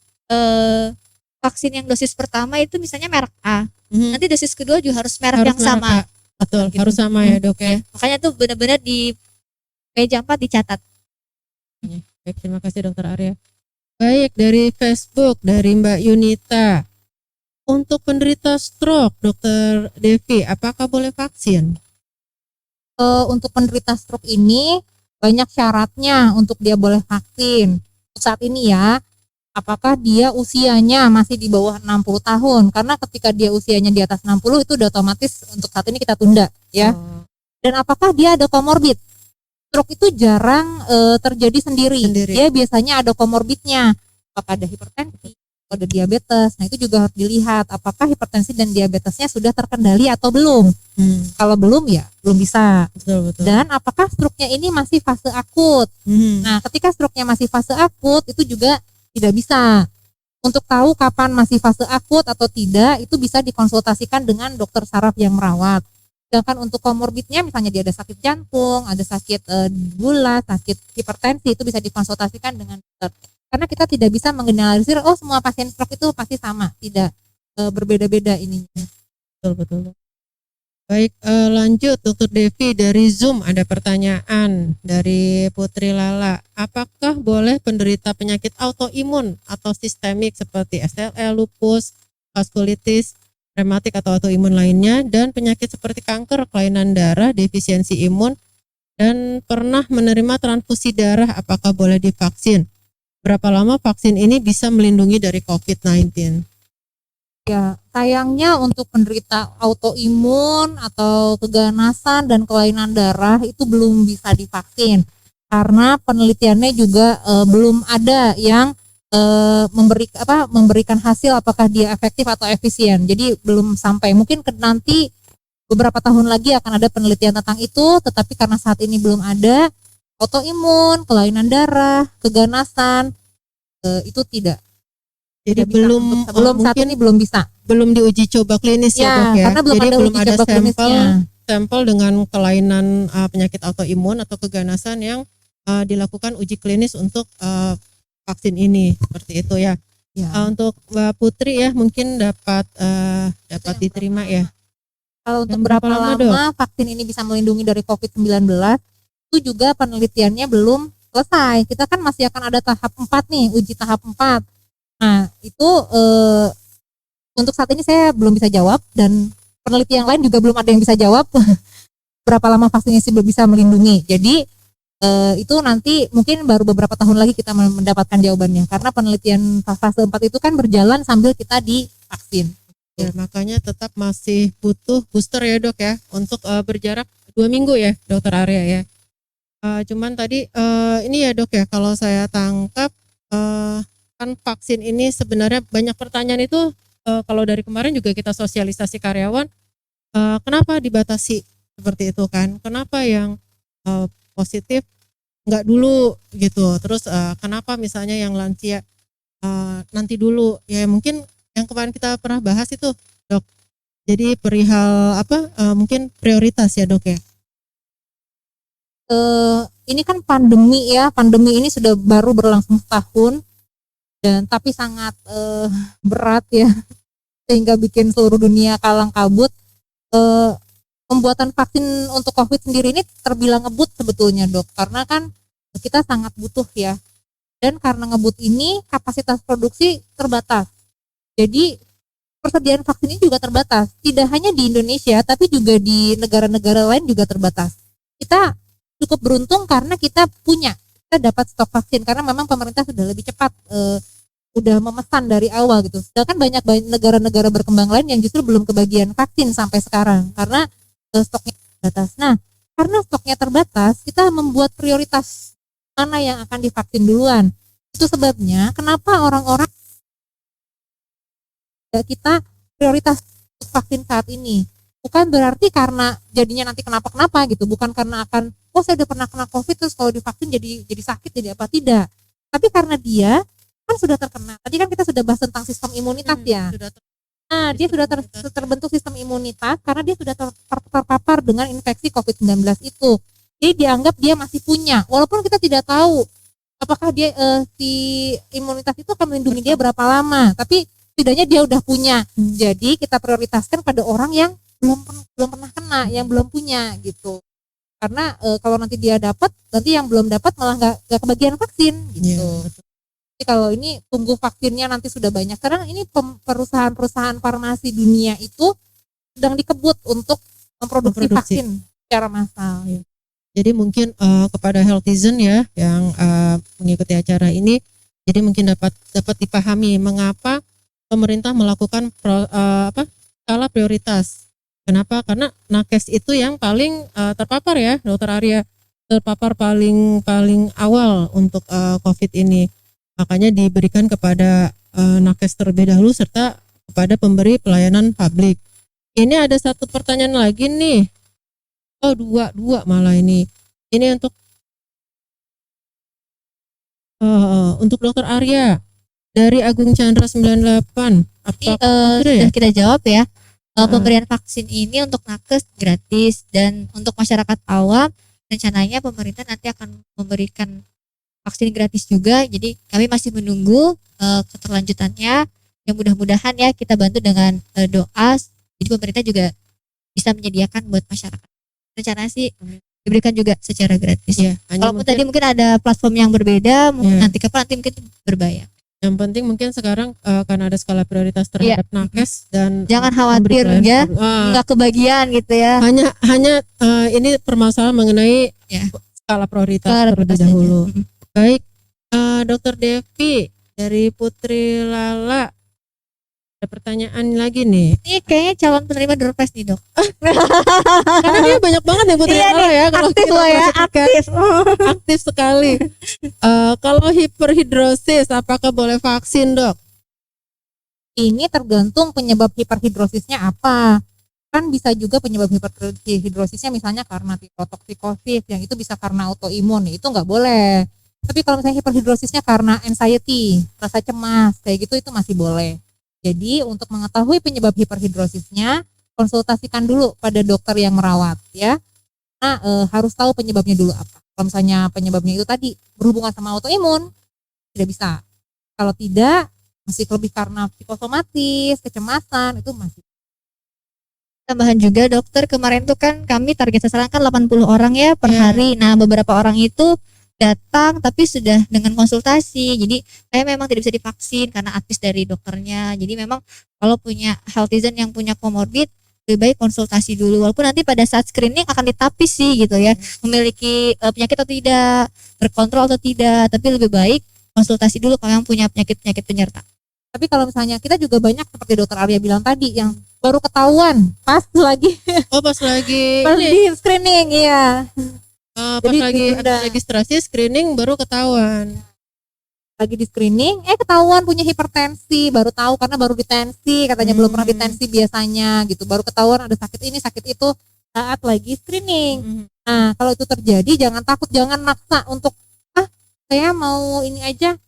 vaksin yang dosis pertama itu misalnya merek A. Nanti dosis kedua juga harus merek yang merek sama. A. Betul, Gitu. harus sama ya dok ya. Makanya tuh benar-benar di meja 4 dicatat. Baik, terima kasih Dokter Arya. Baik, dari Facebook, dari Mbak Yunita. Untuk penderita stroke, Dokter Devi, apakah boleh vaksin? Untuk penderita stroke ini banyak syaratnya untuk dia boleh vaksin. Untuk saat ini ya, apakah dia usianya masih di bawah 60 tahun? Karena ketika dia usianya di atas 60 itu udah otomatis untuk saat ini kita tunda ya. Dan apakah dia ada komorbid? Stroke itu jarang terjadi sendiri. Dia biasanya ada komorbidnya. Apakah ada hipertensi, ada diabetes. Nah itu juga harus dilihat apakah hipertensi dan diabetesnya sudah terkendali atau belum. Kalau belum ya belum bisa. Betul. Dan apakah stroke-nya ini masih fase akut? Nah ketika stroke-nya masih fase akut itu juga tidak bisa. Untuk tahu kapan masih fase akut atau tidak itu bisa dikonsultasikan dengan dokter saraf yang merawat. Sedangkan untuk komorbidnya misalnya dia ada sakit jantung, ada sakit gula, sakit hipertensi, itu bisa dikonsultasikan dengan dokter. Karena kita tidak bisa menggeneralisir oh semua pasien stroke itu pasti sama, tidak, berbeda-beda ininya. Betul. Baik, lanjut Dokter Devi, dari Zoom ada pertanyaan dari Putri Lala. Apakah boleh penderita penyakit autoimun atau sistemik seperti SLE, lupus, vaskulitis, rematik atau autoimun lainnya, dan penyakit seperti kanker, kelainan darah, defisiensi imun, dan pernah menerima transfusi darah, apakah boleh divaksin? Berapa lama vaksin ini bisa melindungi dari COVID-19? Ya, sayangnya untuk penderita autoimun atau keganasan dan kelainan darah itu belum bisa divaksin karena penelitiannya juga belum ada yang memberikan hasil apakah dia efektif atau efisien. Jadi belum sampai. Mungkin nanti beberapa tahun lagi akan ada penelitian tentang itu, tetapi karena saat ini belum ada, autoimun, kelainan darah, keganasan itu tidak. Jadi Tidak bisa belum belum saat mungkin ini belum bisa. belum diuji coba klinis ya, Dok ya. Karena belum Jadi ada belum uji ada coba klinisnya. sampel dengan kelainan penyakit autoimun atau keganasan yang dilakukan uji klinis untuk vaksin ini, seperti itu ya. Ya. Untuk Mbak Putri ya mungkin dapat diterima ya. Kalau untuk Yang berapa berapa lama, lama vaksin ini bisa melindungi dari COVID-19, itu juga penelitiannya belum selesai. Kita kan masih akan ada tahap 4 nih, uji tahap 4. Nah, itu untuk saat ini saya belum bisa jawab dan peneliti yang lain juga belum ada yang bisa jawab berapa lama vaksin ini bisa melindungi. Jadi itu nanti mungkin baru beberapa tahun lagi kita mendapatkan jawabannya karena penelitian fase 4 itu kan berjalan sambil kita divaksin. Ya, makanya tetap masih butuh booster ya, Dok ya, untuk berjarak 2 minggu ya, Dokter Arya ya. Cuman tadi ini ya, Dok ya, kalau saya tangkap kan vaksin ini sebenarnya banyak pertanyaan itu kalau dari kemarin juga kita sosialisasi karyawan, kenapa dibatasi seperti itu kan? Kenapa yang positif nggak dulu gitu? Terus kenapa misalnya yang lansia nanti dulu? Ya mungkin yang kemarin kita pernah bahas itu, Dok. Jadi perihal mungkin prioritas ya, Dok ya. Ini kan pandemi ya, pandemi ini sudah baru berlangsung setahun dan tapi sangat berat ya sehingga bikin seluruh dunia kalang kabut. Pembuatan vaksin untuk COVID sendiri ini terbilang ngebut sebetulnya, Dok, karena kan kita sangat butuh ya, dan karena ngebut ini kapasitas produksi terbatas, jadi persediaan vaksin ini juga terbatas, tidak hanya di Indonesia tapi juga di negara-negara lain juga terbatas. Kita cukup beruntung karena kita dapat stok vaksin karena memang pemerintah sudah lebih cepat udah memesan dari awal gitu. Sedangkan banyak negara-negara berkembang lain yang justru belum kebagian vaksin sampai sekarang karena stoknya terbatas. Nah, karena stoknya terbatas, kita membuat prioritas mana yang akan divaksin duluan. Itu sebabnya kenapa orang-orang kita prioritas untuk vaksin saat ini. Bukan berarti karena jadinya nanti kenapa-kenapa gitu, bukan karena akan saya udah pernah kena COVID terus kalau divaksin jadi sakit jadi apa, tidak. Tapi karena dia kan sudah terkena. Tadi kan kita sudah bahas tentang sistem imunitas ya. Nah, dia sudah terbentuk sistem imunitas karena dia sudah terpapar dengan infeksi COVID-19 itu. Jadi dianggap dia masih punya, walaupun kita tidak tahu apakah dia si imunitas itu akan melindungi dia berapa lama. Tapi setidaknya dia udah punya. Jadi kita prioritaskan pada orang yang belum pernah kena, yang belum punya gitu. Karena kalau nanti dia dapat, nanti yang belum dapat malah nggak kebagian vaksin gitu. Yeah. Jadi kalau ini tunggu vaksinnya nanti sudah banyak. Sekarang ini perusahaan-perusahaan farmasi dunia itu sedang dikebut untuk memproduksi vaksin secara massal. Ya. Jadi mungkin kepada healthizen ya yang mengikuti acara ini, jadi mungkin dapat dipahami mengapa pemerintah melakukan skala prioritas. Kenapa? Karena nakes itu yang paling terpapar ya, Dokter Arya, terpapar paling awal untuk COVID ini. Makanya diberikan kepada nakes terlebih dahulu serta kepada pemberi pelayanan publik. Ini ada satu pertanyaan lagi nih. Oh, dua malah ini. Ini untuk Dokter Arya dari Agung Chandra 98. Sudah kita jawab ya. Pemberian vaksin ini untuk nakes gratis dan untuk masyarakat awam rencananya pemerintah nanti akan memberikan vaksin gratis juga. Jadi kami masih menunggu keterlanjutannya. Yang mudah-mudahan ya kita bantu dengan doa. Jadi pemerintah juga bisa menyediakan buat masyarakat. Rencananya sih diberikan juga secara gratis. Ya, Walaupun tadi mungkin ada platform yang berbeda, nanti mungkin berbayar. Yang penting mungkin sekarang karena ada skala prioritas terhadap nakes dan jangan khawatir ya, nggak kebagian gitu ya. Hanya ini permasalahan mengenai skala prioritas terlebih dahulu. Baik, Dokter Devi dari Putri Lala Ada pertanyaan lagi nih. Ini kayaknya calon penerima door prize nih, Dok. Karena dia banyak banget ya Putri Iya nih, ya kalau aktif kita loh ya, perhatikan. aktif. Aktif sekali. Kalau hiperhidrosis apakah boleh vaksin, Dok? Ini tergantung penyebab hiperhidrosisnya apa. Kan bisa juga penyebab hiperhidrosisnya misalnya karena tirotoksikosis, yang itu bisa karena autoimun, itu nggak boleh. Tapi kalau misalnya hiperhidrosisnya karena anxiety, rasa cemas, kayak gitu itu masih boleh. Jadi untuk mengetahui penyebab hiperhidrosisnya, konsultasikan dulu pada dokter yang merawat ya. Nah, harus tahu penyebabnya dulu apa. Kalau misalnya penyebabnya itu tadi berhubungan sama autoimun, tidak bisa. Kalau tidak, masih lebih karena psikosomatis, kecemasan, itu masih. Tambahan juga dokter, kemarin tuh kan kami target sasaran kan 80 orang ya per Iya. hari. Nah, beberapa orang itu datang tapi sudah dengan konsultasi. Jadi saya memang tidak bisa divaksin karena advis dari dokternya. Jadi memang kalau punya healthizen yang punya comorbid, lebih baik konsultasi dulu. Walaupun nanti pada saat screening akan ditapis sih gitu ya, memiliki penyakit atau tidak, terkontrol atau tidak. Tapi lebih baik konsultasi dulu kalau yang punya penyakit-penyakit penyerta. Tapi kalau misalnya kita juga banyak seperti dokter Arya bilang tadi yang baru ketahuan pas lagi Oh, pas lagi pas ini, di screening ya. pas Jadi lagi ditunda. registrasi screening baru ketahuan. Lagi di screening ketahuan punya hipertensi, baru tahu karena baru ditensi, katanya belum pernah ditensi biasanya gitu, baru ketahuan ada sakit ini sakit itu saat lagi screening. Nah kalau itu terjadi jangan takut, jangan maksa untuk saya mau ini aja,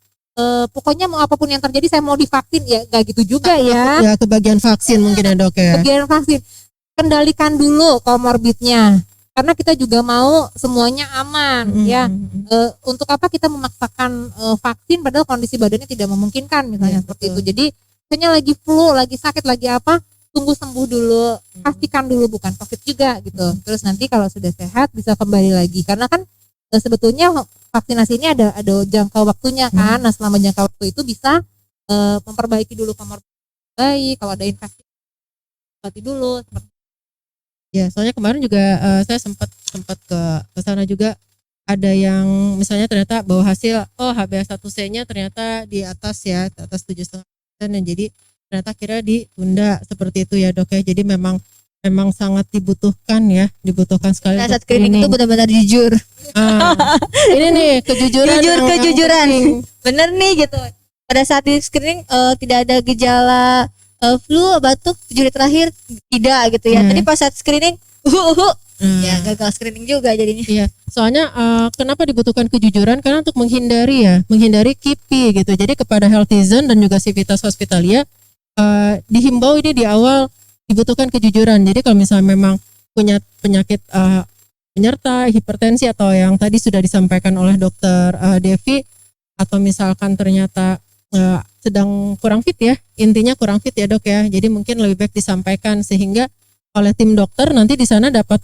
pokoknya mau apapun yang terjadi saya mau divaksin, ya gak gitu juga ya. Ya, kebagian vaksin mungkin ya, Dok ya. Bagian vaksin, kendalikan dulu komorbidnya karena kita juga mau semuanya aman ya. Untuk apa kita memaksakan vaksin padahal kondisi badannya tidak memungkinkan misalnya Ya, seperti betul. itu. Jadi misalnya lagi flu, lagi sakit, lagi apa, tunggu sembuh dulu, pastikan dulu bukan COVID juga gitu. Terus nanti kalau sudah sehat bisa kembali lagi karena kan sebetulnya vaksinasi ini ada jangka waktunya kan. Nah selama jangka waktu itu bisa memperbaiki dulu komorbid baik, kalau ada infeksi obati dulu. Ya, soalnya kemarin juga saya sempat ke sana juga, ada yang misalnya ternyata bawa hasil HbA1c-nya ternyata di atas ya, di atas 7,5%, dan jadi ternyata kira ditunda seperti itu ya, Dok ya. Jadi memang sangat dibutuhkan sekali Pada untuk saat screening itu benar-benar jujur. Ini nih kejujuran Jujur, yang kejujuran. penting. Bener nih gitu. Pada saat di screening tidak ada gejala flu, batuk, 7 hari terakhir tidak gitu ya. Tadi pas saat screening ya gagal screening juga jadinya. Iya, soalnya kenapa dibutuhkan kejujuran? Karena untuk menghindari KIPI gitu. Jadi kepada Healthizen dan juga Civitas Hospitalia dihimbau ini di awal dibutuhkan kejujuran. Jadi kalau misalnya memang punya penyakit penyerta, hipertensi atau yang tadi sudah disampaikan oleh Dokter Devi, atau misalkan ternyata sedang kurang fit ya, intinya kurang fit ya, Dok ya. Jadi mungkin lebih baik disampaikan sehingga oleh tim dokter nanti di sana dapat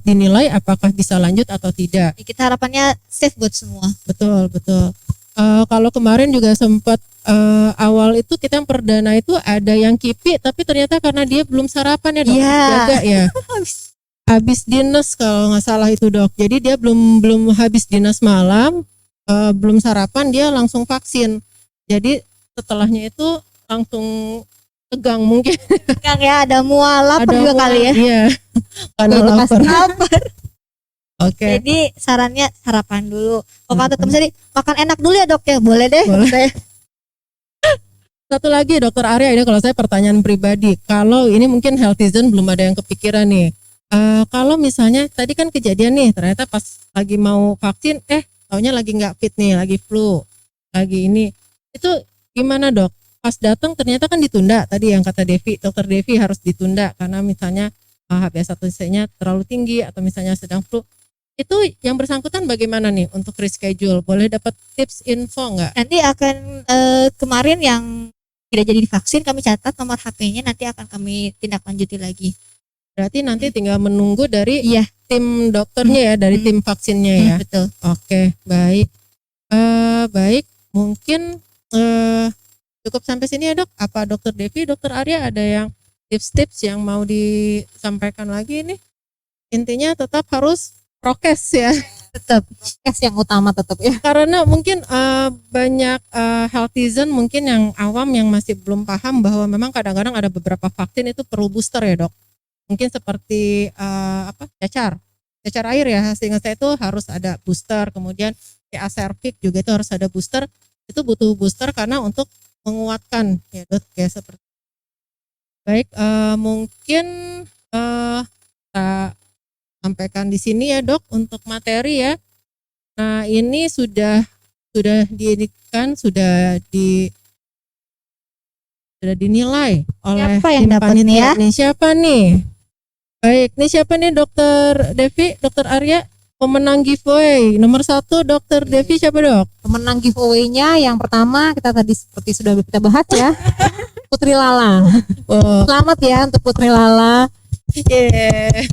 dinilai apakah bisa lanjut atau tidak. Kita harapannya safe buat semua. Betul. Kalau kemarin juga sempat awal itu kita yang perdana itu ada yang KIPI tapi ternyata karena dia belum sarapan ya, Dok. Iya. Jaga ya. Habis dinas kalau nggak salah itu, Dok. Jadi dia belum habis dinas malam, belum sarapan, dia langsung vaksin. Jadi setelahnya itu langsung tegang mungkin. Kang ya, ada mual lapar juga kali ya. Iya. Karena lapar. Oke. Jadi sarannya sarapan dulu. Kalau kata temen saya makan enak dulu ya, Dok ya. Boleh deh. Boleh. Satu lagi Dokter Arya, ini kalau saya pertanyaan pribadi. Kalau ini mungkin Healthizen belum ada yang kepikiran nih. Kalau misalnya tadi kan kejadian nih, ternyata pas lagi mau vaksin, taunya lagi nggak fit nih, lagi flu, lagi ini. Itu gimana, Dok? Pas datang ternyata kan ditunda. Tadi yang kata Dokter Devi harus ditunda karena misalnya HbA1c-nya terlalu tinggi atau misalnya sedang flu. Itu yang bersangkutan bagaimana nih untuk reschedule? Boleh dapat tips info nggak? Nanti akan kemarin yang tidak jadi divaksin kami catat nomor HP-nya, nanti akan kami tindak lanjuti lagi. Berarti nanti tinggal menunggu dari Iya. tim dokternya ya, dari tim vaksinnya ya. Betul. Oke, baik. Baik, mungkin cukup sampai sini ya, Dok. Apa Dokter Devi, Dokter Arya ada yang tips-tips yang mau disampaikan lagi nih? Intinya tetap harus prokes ya. Tetap yang utama tetap ya. Karena mungkin banyak healthizen mungkin yang awam yang masih belum paham bahwa memang kadang-kadang ada beberapa vaksin itu perlu booster ya dok. Mungkin seperti cacar air ya, seingat saya itu harus ada booster. Kemudian kayak acervix juga itu harus ada booster. Itu butuh booster karena untuk menguatkan ya dok, kayak seperti. Baik, mungkin kita sampaikan di sini ya dok untuk materi ya. Nah ini sudah diindikan, sudah dinilai oleh Siapa yang tim dapat nih panitia ya? nih. Siapa nih? Baik, nih siapa nih Dokter Devi, Dokter Arya, pemenang giveaway nomor 1 Dokter Devi siapa dok? Pemenang giveaway-nya yang pertama kita tadi seperti sudah kita bahas ya. Putri Lala. Oh, Selamat ya untuk Putri Lala. yeah.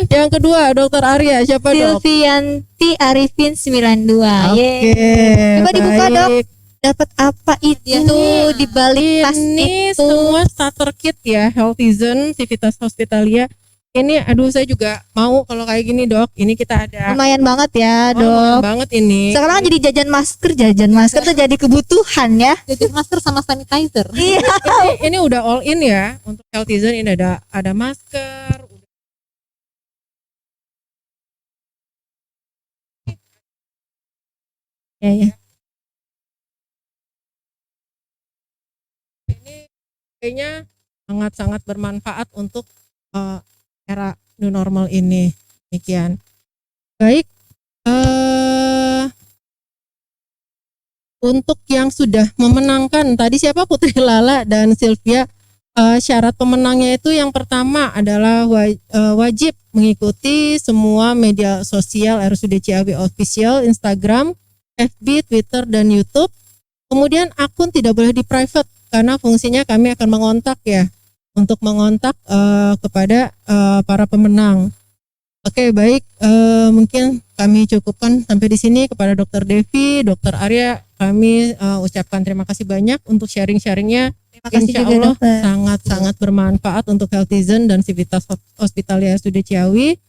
Yang kedua Dokter Arya siapa dok? Silvianti Arifin 92. Oke, Coba dibuka, Dok. baik. Dapat apa itu di balik tas Ini itu? semua starter kit ya, Healthizen, Civitas Hospitalia. Ini aduh saya juga mau kalau kayak gini dok. Ini kita ada Lumayan banget ya, mahal Dok. banget ini. Sekarang jadi jajan masker tuh jadi kebutuhan ya. Jadi masker sama sanitizer. Iya. Ini udah all in ya untuk Healthizen. Ini ada masker. Ya. Ini kayaknya sangat-sangat bermanfaat untuk era new normal ini. Demikian. Baik. Untuk yang sudah memenangkan tadi siapa Putri Lala dan Sylvia, syarat pemenangnya itu yang pertama adalah wajib mengikuti semua media sosial RSUD Ciawi Official, Instagram, FB, Twitter, dan YouTube. Kemudian akun tidak boleh di private karena fungsinya kami akan mengontak ya, untuk mengontak kepada para pemenang. Oke baik, mungkin kami cukupkan sampai di sini. Kepada Dokter Devi, Dokter Arya, kami ucapkan terima kasih banyak untuk sharing-sharingnya. Terima kasih Insya juga, Allah Dokter. sangat-sangat bermanfaat untuk Healthizen dan Civitas Hospitalia RSUD Ciawi.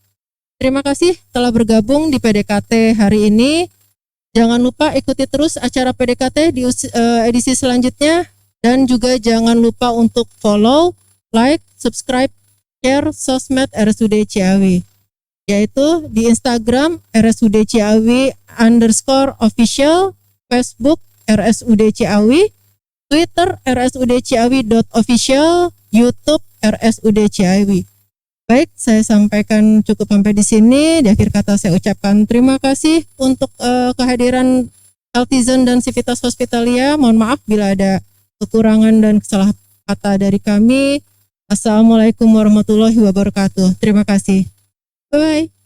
Terima kasih telah bergabung di PDKT hari ini. Jangan lupa ikuti terus acara PDKT di edisi selanjutnya. Dan juga jangan lupa untuk follow, like, subscribe, share sosmed RSUD Ciawi. Yaitu di Instagram RSUD Ciawi _official, Facebook RSUD Ciawi, Twitter RSUD Ciawi.official, YouTube RSUD Ciawi. Baik, saya sampaikan cukup sampai di sini. Di akhir kata saya ucapkan terima kasih untuk kehadiran Healthizen dan Civitas Hospitalia. Mohon maaf bila ada kekurangan dan kesalahan kata dari kami. Assalamualaikum warahmatullahi wabarakatuh. Terima kasih. Bye-bye.